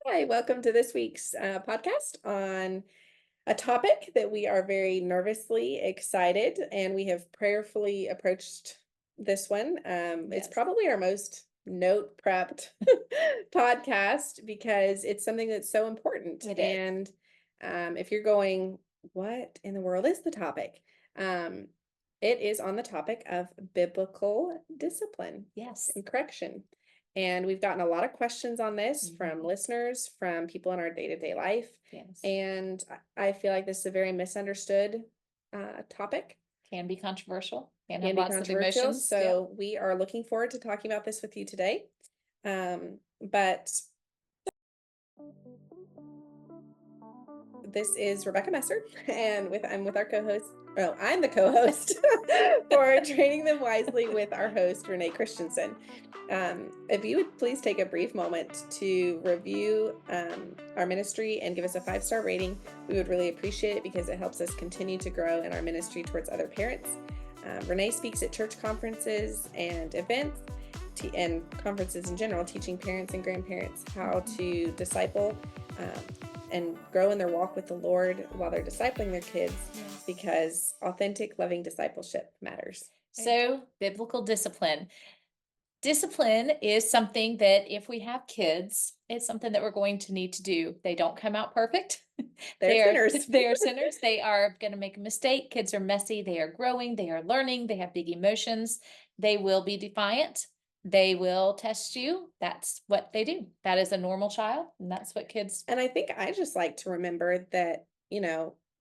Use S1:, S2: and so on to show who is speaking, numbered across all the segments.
S1: Hi, welcome to this week's podcast on a topic that we are very nervously excited, and we have prayerfully approached this one. It's
S2: Yes,
S1: probably our most note prepped podcast because it's something that's so important.
S2: it is.
S1: And if you're going, what in the world is the topic? Um, it is on the topic of biblical discipline
S2: Yes.
S1: and correction. And we've gotten a lot of questions on this from
S2: Mhm.
S1: listeners, from people in our day-to-day life.
S2: Yes.
S1: And I feel like this is a very misunderstood topic,
S2: Can be controversial, can have
S1: can be
S2: lots of
S1: controversial.
S2: emotions. Yep.
S1: So we are looking forward to talking about this with you today. But this is Rebecca Messer, and I'm with our co-host. Oh, I'm the co-host for Training Them Wisely with our host Renee Christensen. If you would please take a brief moment to review our ministry and give us a 5-star rating, we would really appreciate it because it helps us continue to grow in our ministry towards other parents. Renee speaks at church conferences and events and conferences in general, teaching parents and grandparents how to disciple and grow in their walk with the Lord while they're discipling their kids,
S2: Yes.
S1: because authentic, loving discipleship matters.
S2: So, biblical discipline. Discipline is something that if we have kids, it's something that we're going to need to do. They don't come out perfect.
S1: They're
S2: They are
S1: sinners.
S2: they are sinners. They are going to make a mistake. Kids are messy. They are growing. They are learning. They have big emotions. They will be defiant. They will test you. That's what they do. That is a normal child, and that's what kids.
S1: And I think I just like to remember that,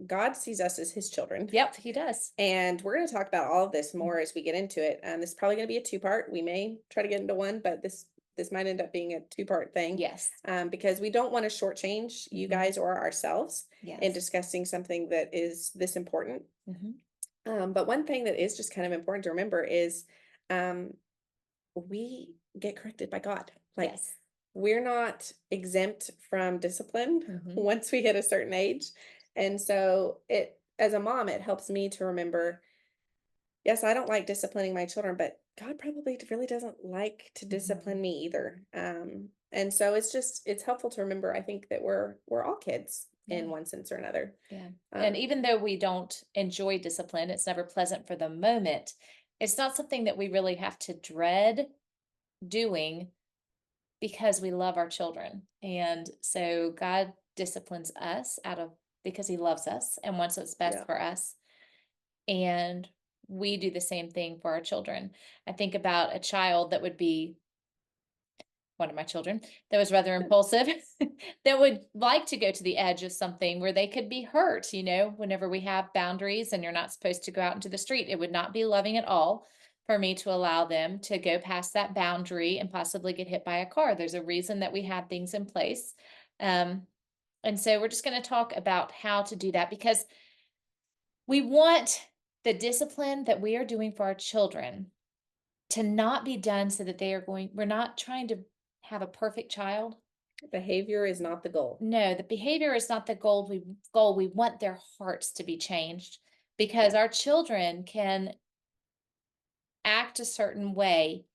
S1: God sees us as his children.
S2: Yep, he does.
S1: And we're going to talk about all of this more as we get into it. This is probably going to be a two-part. We may try to get into one, but this might end up being a two-part thing.
S2: Yes.
S1: Because we don't want to shortchange you
S2: Mhm.
S1: guys or ourselves in
S2: Yes.
S1: discussing something that is this important.
S2: Mhm.
S1: But one thing that is just kind of important to remember is um, we get corrected by God. Like,
S2: Yes.
S1: we're not exempt from discipline
S2: Mhm.
S1: once we hit a certain age. And so as a mom, it helps me to remember, yes, I don't like disciplining my children, but God probably really doesn't like to
S2: Mhm.
S1: discipline me either. And so it's helpful to remember, I think, that we're all kids
S2: Yeah.
S1: in one sense or another.
S2: Yeah. And
S1: Um,
S2: even though we don't enjoy discipline, it's never pleasant for the moment. It's not something that we really have to dread doing because we love our children. And so God disciplines us out of because he loves us and wants what's best
S1: yeah.
S2: for us. And we do the same thing for our children. I think about a child that would be one of my children that was rather impulsive that would like to go to the edge of something where they could be hurt. Whenever we have boundaries and you're not supposed to go out into the street, it would not be loving at all for me to allow them to go past that boundary and possibly get hit by a car. There's a reason that we have things in place. um, and so we're just going to talk about how to do that, because we want the discipline that we are doing for our children to not be done so that we're not trying to have a perfect child.
S1: Behavior is not the goal.
S2: No, the behavior is not the goal. We want their hearts to be changed, because
S1: Yeah.
S2: our children can act a certain way,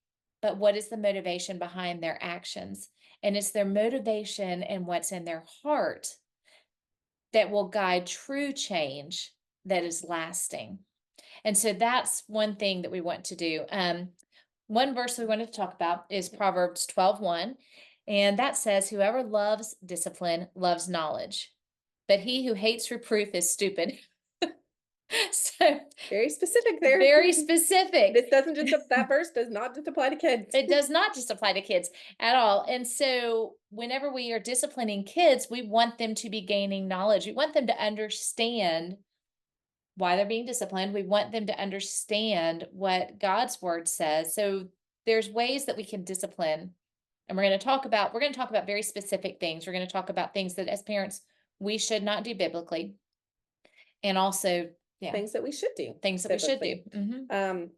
S2: but what is the motivation behind their actions? And it's their motivation and what's in their heart that will guide true change that is lasting. And so that's one thing that we want to do. One verse we wanted to talk about is Proverbs 12:1, and that says, "Whoever loves discipline loves knowledge, but he who hates reproof is stupid." So
S1: Very specific there.
S2: very specific.
S1: This doesn't just, that verse does not just apply to kids.
S2: It does not just apply to kids at all. And so whenever we are disciplining kids, we want them to be gaining knowledge. We want them to understand why they're being disciplined. We want them to understand what God's word says. So there's ways that we can discipline. And we're going to talk about very specific things. We're going to talk about things that as parents we should not do biblically. And also, yeah,
S1: Things that we should do
S2: things that we should do.
S1: biblically. Um,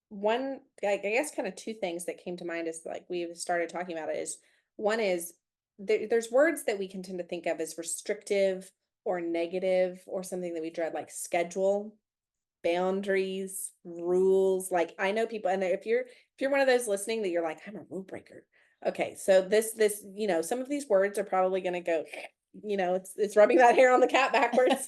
S1: One, I guess, kind of two things that came to mind as like we've started talking about it is, one is there's words that we can tend to think of as restrictive or negative or something that we dread, like schedule, boundaries, rules. Like, I know people, and if you're one of those listening that you're like, I'm a rule breaker, Okay, so this, some of these words are probably going to go, it's rubbing that hair on the cat backwards.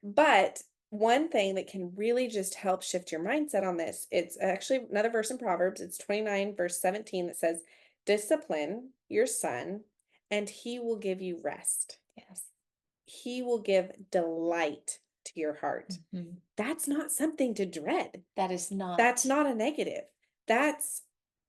S1: But one thing that can really just help shift your mindset on this, it's actually another verse in Proverbs. It's 29 verse 17 that says, "Discipline your son, and he will give you rest.
S2: Yes.
S1: He will give delight to your heart."
S2: Mhm.
S1: That's not something to dread.
S2: That is
S1: That's
S2: not.
S1: not a negative. That's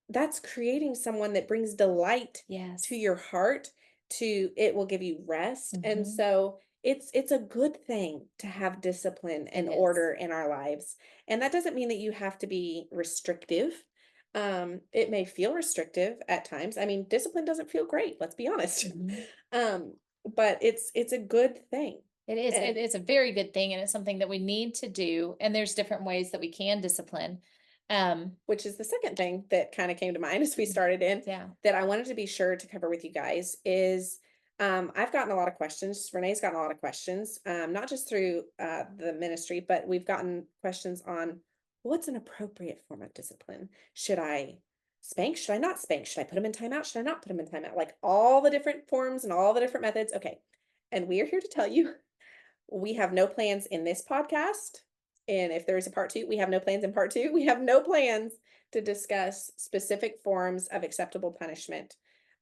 S1: that's creating someone that brings delight
S2: Yes.
S1: to your heart, to it will give you rest. And
S2: Mhm.
S1: so it's a good thing to have discipline
S2: It
S1: and
S2: is.
S1: order in our lives. And that doesn't mean that you have to be restrictive. It may feel restrictive at times. I mean, discipline doesn't feel great, let's be honest.
S2: Mhm.
S1: um, but it's a good thing.
S2: It is.
S1: And
S2: It's a very good thing, and it's something that we need to do. And there's different ways that we can discipline. Um,
S1: which is the second thing that kind of came to mind as we started in,
S2: yeah.
S1: that I wanted to be sure to cover with you guys is, I've gotten a lot of questions. Renee's gotten a lot of questions, not just through the ministry, but we've gotten questions on what's an appropriate form of discipline. Should I spank? Should I not spank? Should I put him in timeout? Should I not put him in timeout? Like all the different forms and all the different methods. Okay. And we are here to tell you we have no plans in this podcast. And if there is a part two, we have no plans in part two. We have no plans to discuss specific forms of acceptable punishment,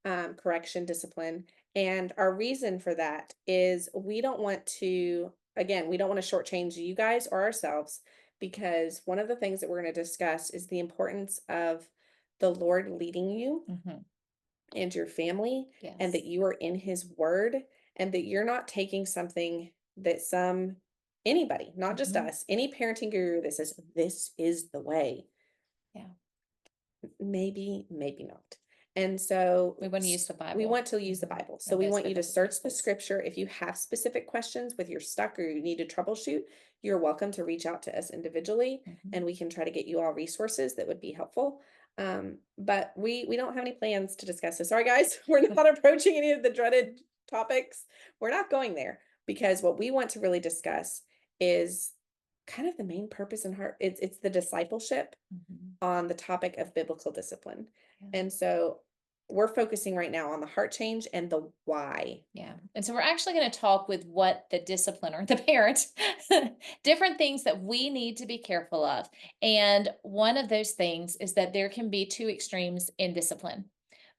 S1: correction, discipline. And our reason for that is we don't want to, again, we don't want to shortchange you guys or ourselves, because one of the things that we're going to discuss is the importance of the Lord leading you
S2: Mhm.
S1: and your family, and that
S2: Yes.
S1: you are in his word, and that you're not taking something that anybody, not just
S2: Mhm.
S1: us, any parenting guru that says this is the way,
S2: Yeah.
S1: maybe not. And so
S2: We want to use the
S1: we
S2: Bible.
S1: want to use the
S2: Mhm.
S1: Bible. So
S2: And
S1: we
S2: those
S1: want you to
S2: biblical
S1: search the
S2: principles.
S1: scripture. If you have specific questions with your stuck or you need to troubleshoot, you're welcome to reach out to us individually,
S2: Mhm.
S1: and we can try to get you all resources that would be helpful. But we don't have any plans to discuss this. Sorry, guys, we're not approaching any of the dreaded topics. We're not going there, because what we want to really discuss is kind of the main purpose and heart. It's the discipleship
S2: Mhm.
S1: on the topic of biblical discipline.
S2: Yeah.
S1: And so we're focusing right now on the heart change and the why.
S2: Yeah. And so we're actually going to talk with what the discipliner, the parent, different things that we need to be careful of. And one of those things is that there can be two extremes in discipline.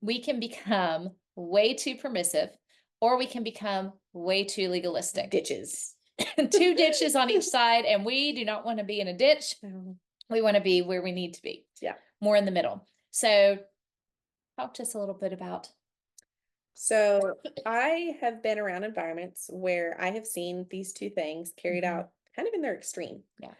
S2: We can become way too permissive, or we can become way too legalistic.
S1: Ditches.
S2: Two ditches on each side. And we do not want to be in a ditch. We want to be where we need to be,
S1: Yeah.
S2: more in the middle. So talk to us a little bit about.
S1: So I have been around environments where I have seen these two things carried
S2: Mhm.
S1: out kind of in their extreme.
S2: Yeah.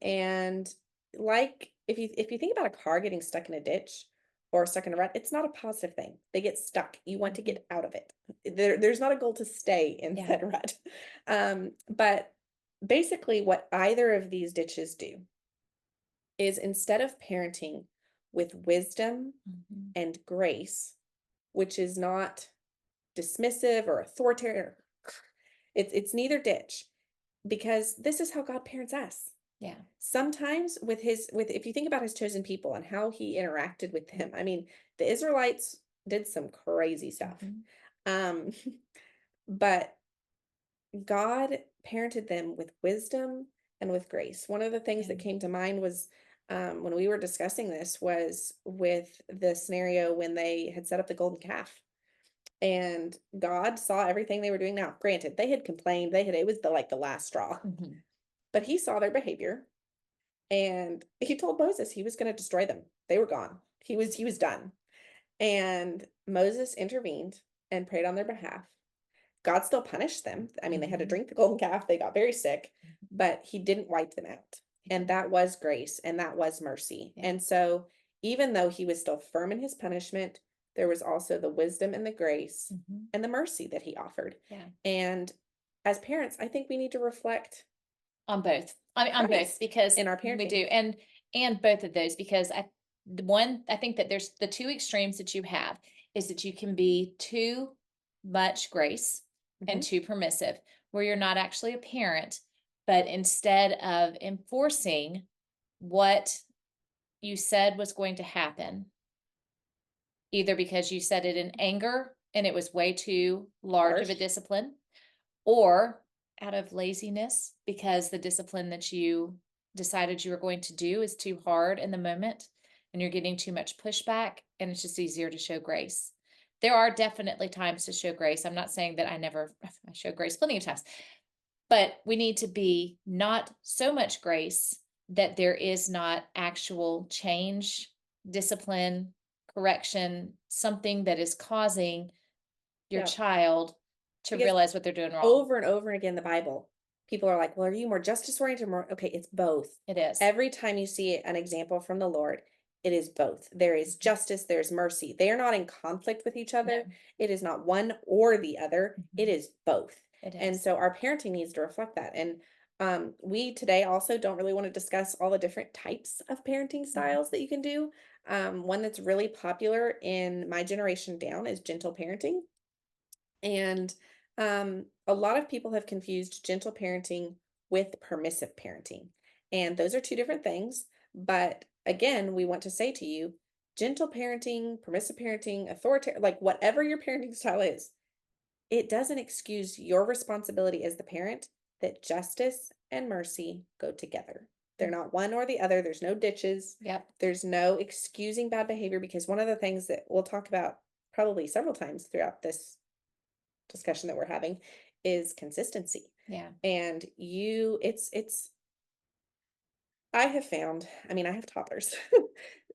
S1: And like if you think about a car getting stuck in a ditch or stuck in a rut, it's not a positive thing. They get stuck. You want to
S2: Mhm.
S1: get out of it. There's not a goal to stay in
S2: Yeah.
S1: that rut. But basically what either of these ditches do is, instead of parenting with wisdom
S2: Mhm.
S1: and grace, which is not dismissive or authoritarian, it's neither ditch, because this is how God parents us.
S2: Yeah.
S1: Sometimes with if you think about his chosen people and how he interacted with them, I mean, the Israelites did some crazy stuff.
S2: Mhm.
S1: Um, but God parented them with wisdom and with grace. One of the things
S2: Yeah.
S1: that came to mind was, when we were discussing this, was with the scenario when they had set up the golden calf, and God saw everything they were doing. Now, granted, they had complained, it was like the last straw,
S2: Mhm.
S1: but he saw their behavior, and he told Moses he was going to destroy them. They were gone. He was done. And Moses intervened and prayed on their behalf. God still punished them. I mean, they had to
S2: Mhm.
S1: drink the golden calf, they got very sick,
S2: Mhm.
S1: but he didn't wipe them out.
S2: Yeah.
S1: And that was grace and that was mercy.
S2: Yeah.
S1: And so, even though he was still firm in his punishment, there was also the wisdom and the grace
S2: Mhm.
S1: and the mercy that he offered.
S2: Yeah.
S1: And as parents, I think we need to reflect
S2: On both. I mean, on both,
S1: Christ
S2: because
S1: in our
S2: we
S1: parenting.
S2: do, and both of those, because I think that there's the two extremes that you have is that you can be too much grace and
S1: Mhm.
S2: too permissive, where you're not actually a parent, but instead of enforcing what you said was going to happen, either because you said it in anger and it was way too large of a
S1: Harsh.
S2: discipline, or out of laziness because the discipline that you decided you were going to do is too hard in the moment and you're getting too much pushback and it's just easier to show grace. There are definitely times to show grace. I'm not saying that I show grace plenty of times, but we need to be not so much grace that there is not actual change, discipline, correction, something that is causing your
S1: Yeah.
S2: child to
S1: Because
S2: realize what they're doing wrong.
S1: over and over again in the Bible, people are like, well, are you more justice oriented or more? Okay, it's both.
S2: It is.
S1: Every time you see an example from the Lord, it is both. There is justice, there's mercy. They are not in conflict with each other.
S2: No.
S1: It is not one or the other. It
S2: Mhm.
S1: is both.
S2: It
S1: And
S2: is.
S1: so our parenting needs to reflect that. And we today also don't really want to discuss all the different types of parenting
S2: Mhm.
S1: styles that you can do. One that's really popular in my generation down is gentle parenting. And a lot of people have confused gentle parenting with permissive parenting. And those are two different things. But again, we want to say to you, gentle parenting, permissive parenting, authoritarian, like whatever your parenting style is, it doesn't excuse your responsibility as the parent that justice and mercy go together. They're
S2: Mm.
S1: not one or the other. There's no ditches.
S2: Yep.
S1: There's no excusing bad behavior because one of the things that we'll talk about probably several times throughout this discussion that we're having is consistency.
S2: Yeah.
S1: And it's I have found, I mean, I have toddlers.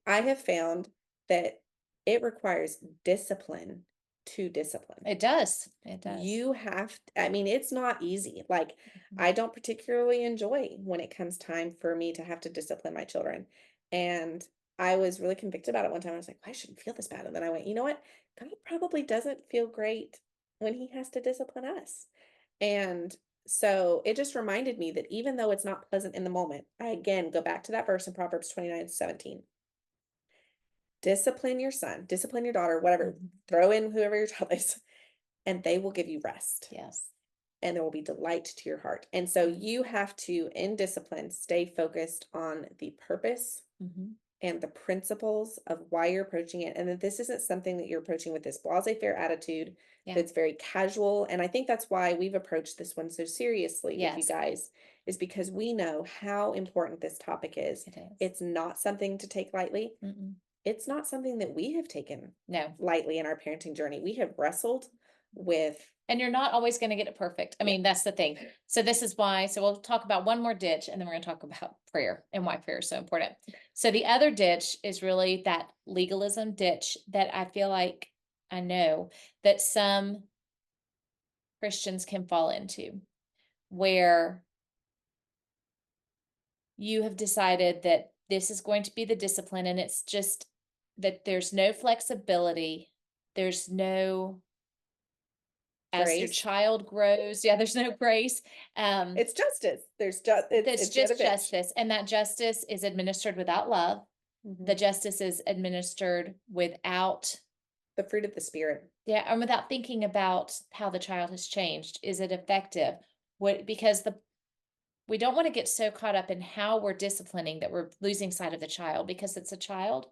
S1: I have found that it requires discipline to discipline.
S2: It does. It does.
S1: You have, I mean, it's not easy. Like,
S2: Mhm.
S1: I don't particularly enjoy when it comes time for me to have to discipline my children. And I was really convicted about it one time. I was like, I shouldn't feel this bad. And then I went, you know what? God probably doesn't feel great when he has to discipline us. And so it just reminded me that even though it's not pleasant in the moment, I again go back to that verse in Proverbs 29:17. Discipline your son, discipline your daughter, whatever,
S2: Mhm.
S1: throw in whoever your child is, and they will give you rest
S2: Yes.
S1: and there will be delight to your heart. And so
S2: Mhm.
S1: you have to, in discipline, stay focused on the purpose
S2: Mhm.
S1: and the principles of why you're approaching it. And that this isn't something that you're approaching with this blase-faire attitude
S2: Yeah.
S1: that's very casual. And I think that's why we've approached this one so seriously with you
S2: Yes,
S1: guys, is because we know how important this topic is.
S2: it is.
S1: It's not something to take lightly.
S2: Mm-mm.
S1: It's not something that we have taken
S2: No.
S1: lightly in our parenting journey. We have wrestled with,
S2: And you're not always going to get it perfect. I
S1: yeah,
S2: mean, that's the thing. So this is why, so we'll talk about one more ditch and then we're going to talk about prayer and why prayer is so important. So the other ditch is really that legalism ditch that I feel like I know that some Christians can fall into, where you have decided that this is going to be the discipline and it's just that there's no flexibility. There's no, as your
S1: grace.
S2: child grows, yeah, there's no grace.
S1: It's justice. There's just
S2: That's
S1: it's yet a
S2: just
S1: bitch.
S2: justice, and that justice is administered without love. The
S1: Mhm.
S2: justice is administered without,
S1: The fruit of the spirit.
S2: yeah, and without thinking about how the child has changed. Is it effective? What, because we don't want to get so caught up in how we're disciplining that we're losing sight of the child, because it's a child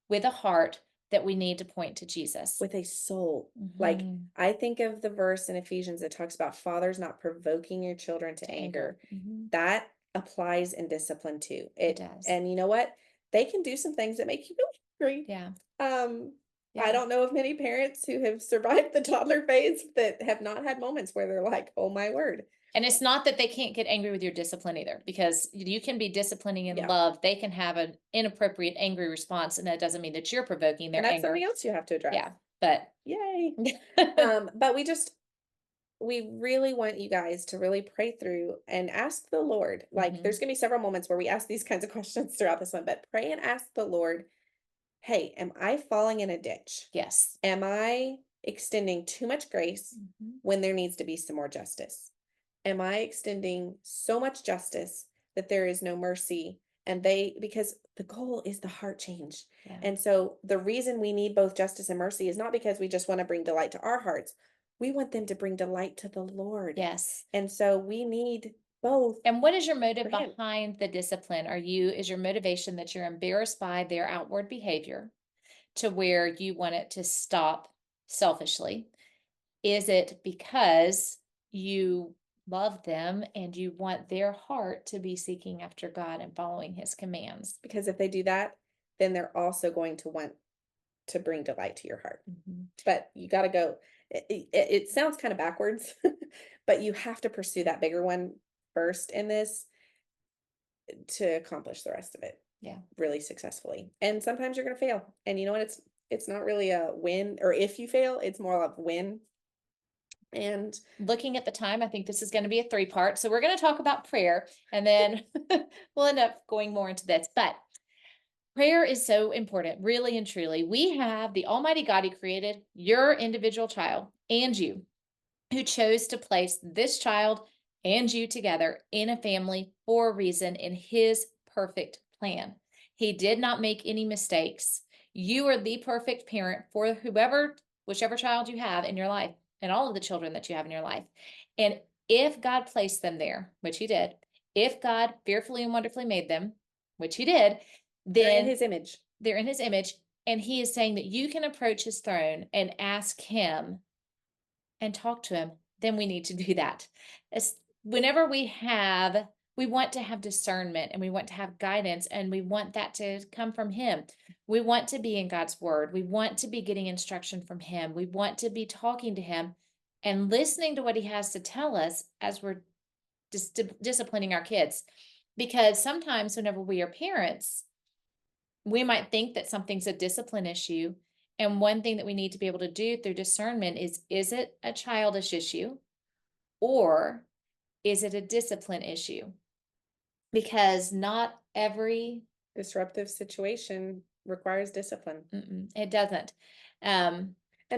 S2: with a heart that we need to point to Jesus.
S1: With a soul. Like,
S2: Mhm.
S1: I think of the verse in Ephesians that talks about fathers not provoking your children to
S2: To anger.
S1: anger.
S2: Mhm.
S1: That applies in discipline too.
S2: It
S1: It
S2: does.
S1: and you know what? They can do some things that make you really angry.
S2: Yeah.
S1: Um, I
S2: Yeah.
S1: don't know of many parents who have survived the toddler phase that have not had moments where they're like, "Oh my word."
S2: And it's not that they can't get angry with your discipline either, because you can be disciplining in
S1: Yeah.
S2: love. They can have an inappropriate, angry response, and that doesn't mean that you're provoking
S1: And
S2: their
S1: that's something
S2: anger.
S1: else you have to address.
S2: Yeah. But
S1: Yay. But we really want you guys to really pray through and ask the Lord. Like, there's
S2: Mhm.
S1: going to be several moments where we ask these kinds of questions throughout this one, but pray and ask the Lord, hey, am I falling in a ditch?
S2: Yes.
S1: Am I extending too much grace
S2: Mhm.
S1: when there needs to be some more justice? Am I extending so much justice that there is no mercy? And because the goal is the heart change.
S2: Yeah.
S1: And so the reason we need both justice and mercy is not because we just want to bring delight to our hearts. We want them to bring delight to the Lord.
S2: Yes.
S1: And so we need both
S2: And what is your motive
S1: for him.
S2: behind the discipline? Is your motivation that you're embarrassed by their outward behavior to where you want it to stop selfishly? Is it because you love them and you want their heart to be seeking after God and following his commands?
S1: Because if they do that, then they're also going to want to bring delight to your heart.
S2: Mhm.
S1: But you got to go. It sounds kind of backwards, but you have to pursue that bigger one first in this to accomplish the rest of it.
S2: Yeah.
S1: Really successfully. And sometimes you're going to fail. And you know what? It's not really a win, or if you fail, it's more of a win. And
S2: Looking at the time, I think this is going to be a 3-part. So we're going to talk about prayer and then we'll end up going more into this. But prayer is so important, really and truly. We have the Almighty God who created your individual child and you, who chose to place this child and you together in a family for a reason in his perfect plan. He did not make any mistakes. You are the perfect parent for whichever child you have in your life and all of the children that you have in your life. And if God placed them there, which he did, if God fearfully and wonderfully made them, which he did,
S1: they're in
S2: then
S1: his image.
S2: they're in his image. And he is saying that you can approach his throne and ask him and talk to him, then we need to do that. Whenever we want to have discernment and we want to have guidance and we want that to come from him. We want to be in God's word. We want to be getting instruction from him. We want to be talking to him and listening to what he has to tell us as we're disciplining our kids. Because sometimes whenever we are parents, we might think that something's a discipline issue. And one thing that we need to be able to do through discernment is it a childish issue or is it a discipline issue? Because not every
S1: Disruptive situation requires discipline.
S2: it doesn't.
S1: And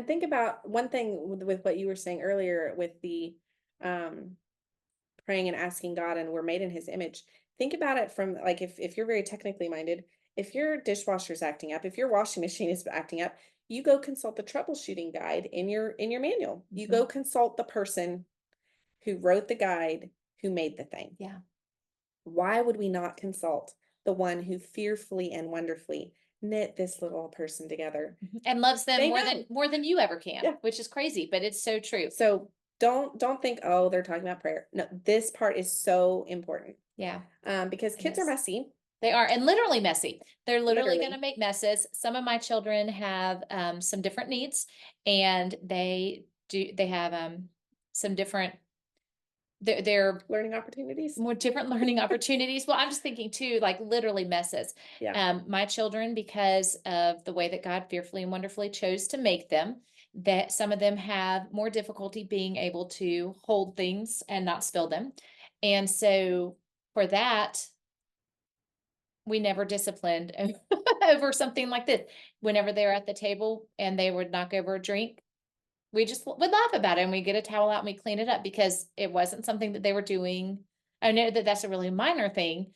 S1: think about one thing with what you were saying earlier with the praying and asking God, and we're made in his image. Think about it from like if you're very technically minded, if your dishwasher's acting up, if your washing machine is acting up, you go consult the troubleshooting guide in your manual. You go consult the person who wrote the guide, who made the thing.
S2: Yeah.
S1: Why would we not consult the one who fearfully and wonderfully knit this little person together
S2: and loves them
S1: They
S2: more than you ever can,
S1: Yeah.
S2: which is crazy, but it's so true.
S1: So don't think, oh, they're talking about prayer. No, this part is so important.
S2: Yeah.
S1: Because kids are messy.
S2: They are, and literally messy. They're literally going to
S1: Literally.
S2: make messes. Some of my children have some different needs, and they have some different they're
S1: Learning opportunities.
S2: more different learning opportunities. Well, I'm just thinking too, like literally messes.
S1: Yeah.
S2: My children, because of the way that God fearfully and wonderfully chose to make them, that some of them have more difficulty being able to hold things and not spill them. And so for that, we never disciplined over something like this. Whenever they're at the table and they would knock over a drink, we just would laugh about it and we get a towel out and we clean it up because it wasn't something that they were doing. I know that that's a really minor thing,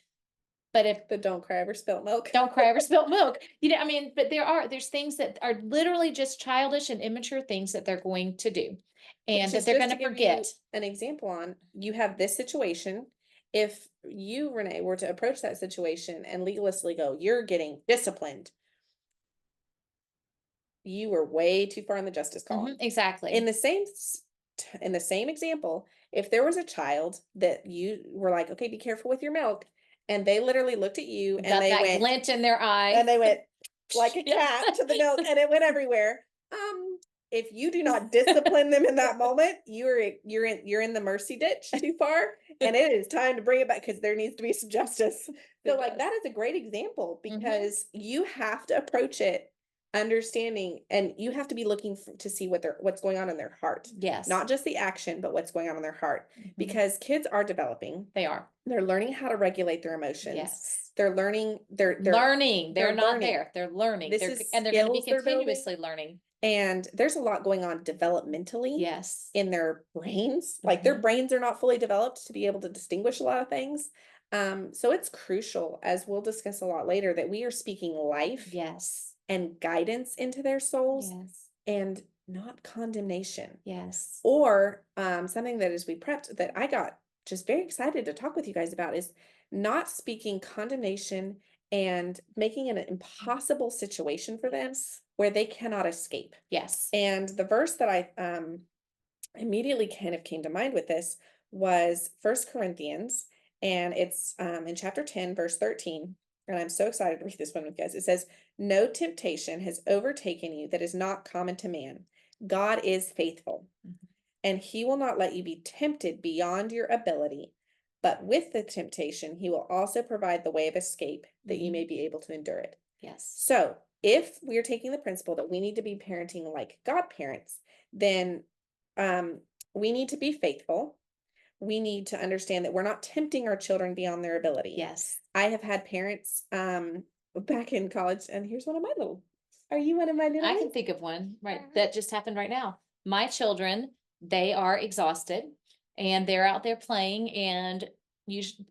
S2: but if
S1: But don't cry over spilt milk.
S2: don't cry over spilt milk, I mean, but there's things that are literally just childish and immature things that they're going to do and that they're going to forget.
S1: An example on, you have this situation. If you, Renee, were to approach that situation and legalistically go, you're getting disciplined, you were way too far in the justice column.
S2: Exactly.
S1: In the same example, if there was a child that you were like, okay, be careful with your milk, and they literally looked at you and they went
S2: glint in their eye,
S1: and they went like a cat to the milk, and it went everywhere. If you do not discipline them in that moment, you're in the mercy ditch too far, and it is time to bring it back because there needs to be some justice. So like that is a great example because you have to approach it understanding, and you have to be looking to see what's going on in their heart.
S2: Yes.
S1: Not just the action, but what's going on in their heart. Because kids are developing.
S2: They are.
S1: They're learning how to regulate their emotions.
S2: Yes.
S1: They're learning. They're
S2: learning. They're not
S1: learning.
S2: there. They're learning.
S1: This
S2: They're
S1: is
S2: and they're going to be
S1: skills they're building.
S2: continuously learning.
S1: And there's a lot going on developmentally.
S2: Yes.
S1: In their brains. Like their brains are not fully developed to be able to distinguish a lot of things. So it's crucial, as we'll discuss a lot later, that we are speaking life.
S2: Yes.
S1: And guidance into their souls.
S2: Yes.
S1: And not condemnation.
S2: Yes.
S1: Or something that as we prepped that I got just very excited to talk with you guys about is not speaking condemnation and making it an impossible situation for them, where they cannot escape.
S2: Yes.
S1: And the verse that I immediately kind of came to mind with this was First Corinthians, and it's in chapter 10, verse 13. And I'm so excited to read this one with you guys. It says, "No temptation has overtaken you that is not common to man. God is faithful,
S2: Mhm.
S1: and he will not let you be tempted beyond your ability. But with the temptation, he will also provide the way of escape that you may be able to endure it."
S2: Yes.
S1: So if we're taking the principle that we need to be parenting like godparents, then we need to be faithful. We need to understand that we're not tempting our children beyond their ability.
S2: Yes.
S1: I have had parents back in college, and here's one of my little. Are you one of my little
S2: I can
S1: ones?
S2: think of one right that just happened right now. My children, they are exhausted and they're out there playing and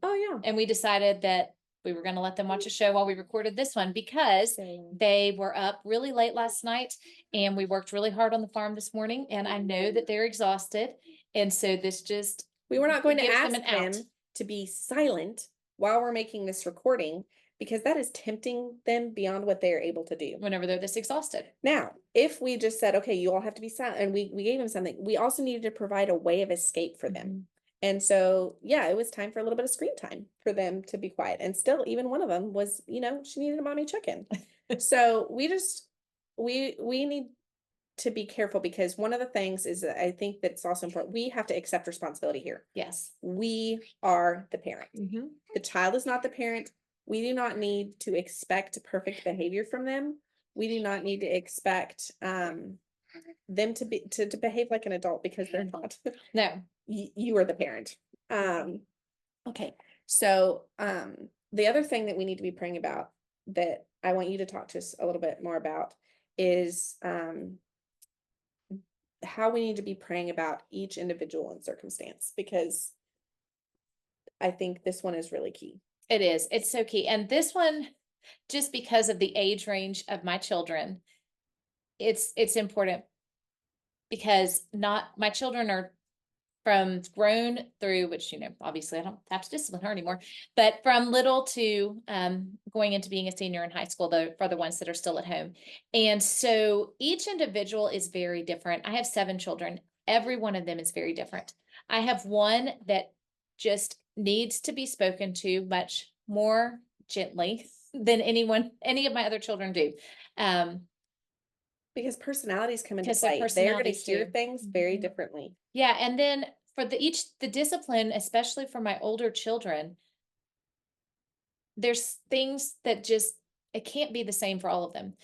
S1: Oh yeah.
S2: and we decided that we were going to let them watch a show while we recorded this one because they were up really late last night and we worked really hard on the farm this morning and I know that they're exhausted and so this just
S1: We were not going to
S2: gives
S1: ask
S2: them an out.
S1: them to be silent while we're making this recording because that is tempting them beyond what they are able to do.
S2: Whenever they're this exhausted.
S1: Now, if we just said, okay, you all have to be silent, and we gave them something, we also needed to provide a way of escape for them.
S2: Mhm.
S1: And so, yeah, it was time for a little bit of screen time for them to be quiet. And still, even one of them was, she needed a mommy check-in. So we need to be careful because one of the things is that I think that's also important. We have to accept responsibility here.
S2: Yes.
S1: We are the parent.
S2: Mhm.
S1: The child is not the parent. We do not need to expect perfect behavior from them. We do not need to expect them to behave like an adult because they're not.
S2: No.
S1: You are the parent. Okay. So the other thing that we need to be praying about that I want you to talk to us a little bit more about is how we need to be praying about each individual and circumstance, because I think this one is really key.
S2: It is. It's so key. And this one, just because of the age range of my children, it's important because not my children are from grown through, which, obviously I don't have to discipline her anymore, but from little to going into being a senior in high school, though, for the ones that are still at home. And so each individual is very different. I have 7 children. Every one of them is very different. I have one that just needs to be spoken to much more gently than any of my other children do.
S1: Because personalities come into
S2: Because their
S1: play. They're going to
S2: personalities
S1: hear
S2: do.
S1: things very
S2: Mhm.
S1: differently.
S2: Yeah, and then for the discipline, especially for my older children, there's things that just it can't be the same for all of them.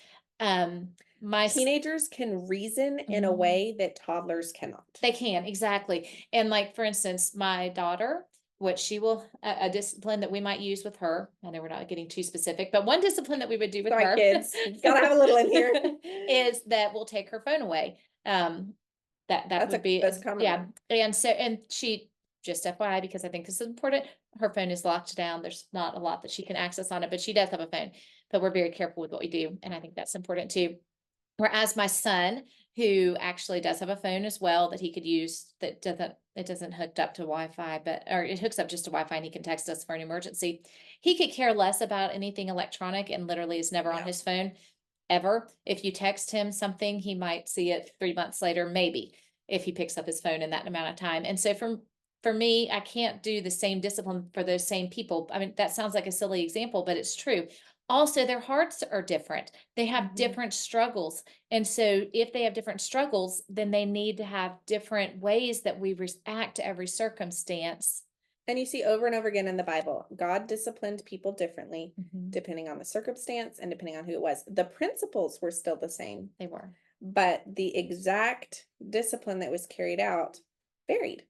S2: My
S1: Teenagers can reason in a
S2: Mhm.
S1: way that toddlers cannot.
S2: They can, exactly. And like for instance, my daughter, what she will a discipline that we might use with her. I know we're not getting too specific, but one discipline that we would do with
S1: Sorry,
S2: her
S1: kids. Gotta have a little in here.
S2: is that we'll take her phone away. That
S1: That's
S2: would be
S1: that's a common
S2: yeah.
S1: one.
S2: And so and she just FYI, because I think this is important, her phone is locked down. There's not a lot that she can access on it, but she does have a phone. But we're very careful with what we do, and I think that's important too. Whereas my son, who actually does have a phone as well that he could use that it doesn't hooked up to Wi-Fi, or it hooks up just to Wi-Fi and he can text us for an emergency. He could care less about anything electronic and literally is never on his phone ever. If you text him something, he might see it 3 months later, maybe, if he picks up his phone in that amount of time. And so for me, I can't do the same discipline for those same people. I mean, that sounds like a silly example, but it's true. Also, their hearts are different. They have
S1: Mhm.
S2: different struggles. And so if they have different struggles, then they need to have different ways that we react to every circumstance.
S1: And you see over and over again in the Bible, God disciplined people differently
S2: Mhm.
S1: depending on the circumstance and depending on who it was. The principles were still the same,
S2: They were.
S1: but the exact discipline that was carried out varied.